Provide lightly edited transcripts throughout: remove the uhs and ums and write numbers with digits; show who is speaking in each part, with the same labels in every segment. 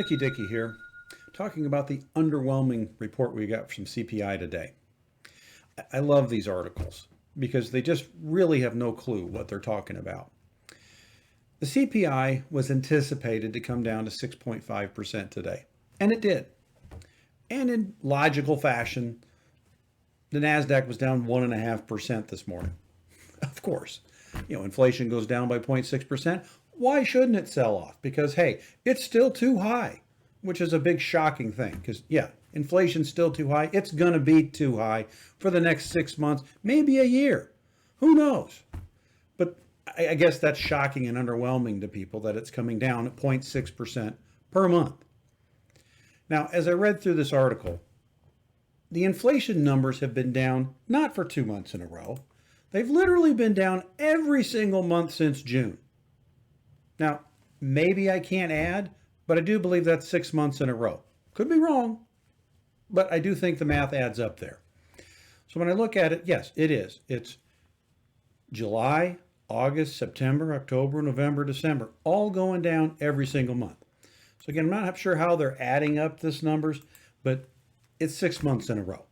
Speaker 1: Dickey here, talking about the underwhelming report we got from CPI today. I love these articles because they just really have no clue what they're talking about. The CPI was anticipated to come down to 6.5% today, and it did. And in logical fashion, the NASDAQ was down 1.5% this morning. Of course, inflation goes down by 0.6%. Why shouldn't it sell off? Because, hey, it's still too high, which is a big shocking thing. Because, yeah, inflation's still too high. It's going to be too high for the next 6 months, maybe a year. Who knows? But I guess that's shocking and underwhelming to people that it's coming down at 0.6% per month. Now, as I read through this article, the inflation numbers have been down not for 2 months in a row. They've literally been down every single month since June. Now, maybe I can't add, but I do believe that's 6 months in a row. Could be wrong, but I do think the math adds up there. So when I look at it, yes, it is. It's July, August, September, October, November, December, all going down every single month. So again, I'm not sure how they're adding up this numbers, but it's 6 months in a row.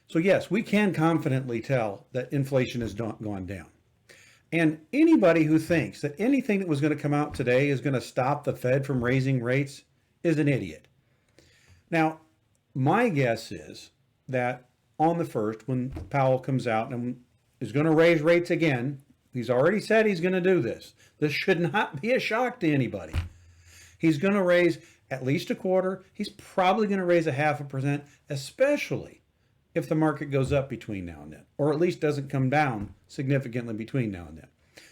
Speaker 1: So yes, we can confidently tell that inflation has gone down. And anybody who thinks that anything that was going to come out today is going to stop the Fed from raising rates is an idiot. Now, my guess is that on the 1st, when Powell comes out and is going to raise rates again, he's already said he's going to do this. This should not be a shock to anybody. He's going to raise at least a quarter. He's probably going to raise 0.5%, especially if the market goes up between now and then, or at least doesn't come down significantly between now and then.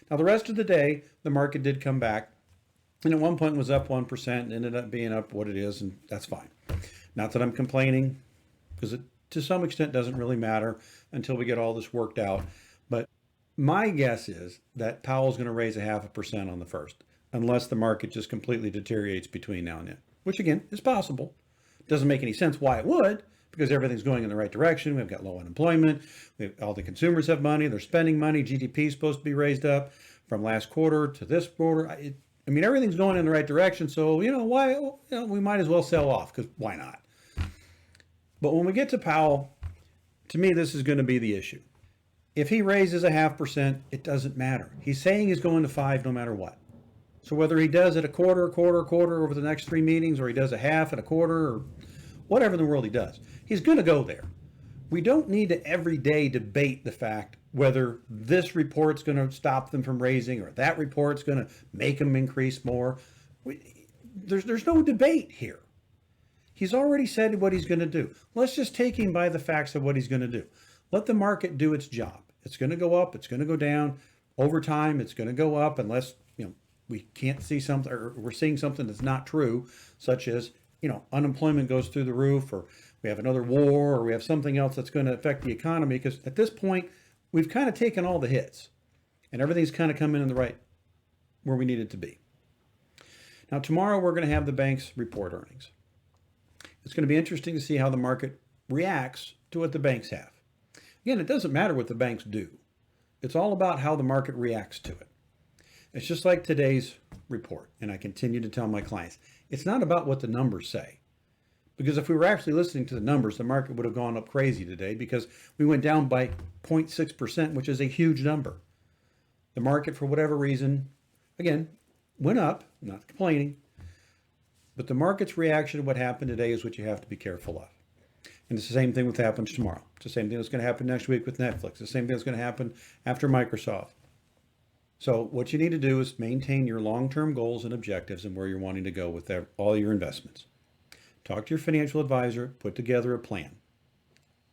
Speaker 1: Now, the rest of the day, the market did come back, and at one point was up 1% and ended up being up what it is, and that's fine. Not that I'm complaining, because it to some extent doesn't really matter until we get all this worked out. But my guess is that Powell's going to raise 0.5% on the 1st, unless the market just completely deteriorates between now and then, which again is possible. Doesn't make any sense why it would, because everything's going in the right direction. We've got low unemployment. All the consumers have money. They're spending money. GDP is supposed to be raised up from last quarter to this quarter. I mean, everything's going in the right direction. So, why? We might as well sell off, because why not? But when we get to Powell, to me, this is going to be the issue. If he raises 0.5%, it doesn't matter. He's saying he's going to 5 no matter what. So whether he does it a quarter over the next 3 meetings, or he does 0.5 and a quarter, or whatever in the world he does, he's going to go there. We don't need to every day debate the fact whether this report's going to stop them from raising or that report's going to make them increase more. There's no debate here. He's already said what he's going to do. Let's just take him by the facts of what he's going to do. Let the market do its job. It's going to go up. It's going to go down. Over time, it's going to go up unless, we can't see something, or we're seeing something that's not true, such as, unemployment goes through the roof, or we have another war, or we have something else that's going to affect the economy. Because at this point, we've kind of taken all the hits and everything's kind of coming in the right where we need it to be. Now, tomorrow we're going to have the banks report earnings. It's going to be interesting to see how the market reacts to what the banks have. Again, it doesn't matter what the banks do. It's all about how the market reacts to it. It's just like today's report, and I continue to tell my clients, it's not about what the numbers say. Because if we were actually listening to the numbers, the market would have gone up crazy today, because we went down by 0.6%, which is a huge number. The market, for whatever reason, again, went up, I'm not complaining, but the market's reaction to what happened today is what you have to be careful of. And it's the same thing that happens tomorrow. It's the same thing that's going to happen next week with Netflix. The same thing that's going to happen after Microsoft. So what you need to do is maintain your long-term goals and objectives and where you're wanting to go with all your investments. Talk to your financial advisor, put together a plan.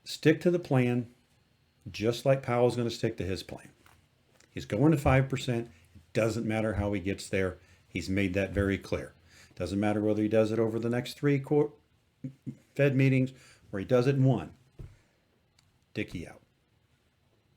Speaker 1: Stick to the plan, just like Powell's going to stick to his plan. He's going to 5%. It doesn't matter how he gets there. He's made that very clear. It doesn't matter whether he does it over the next 3 Fed meetings or he does it in 1. Dickey out.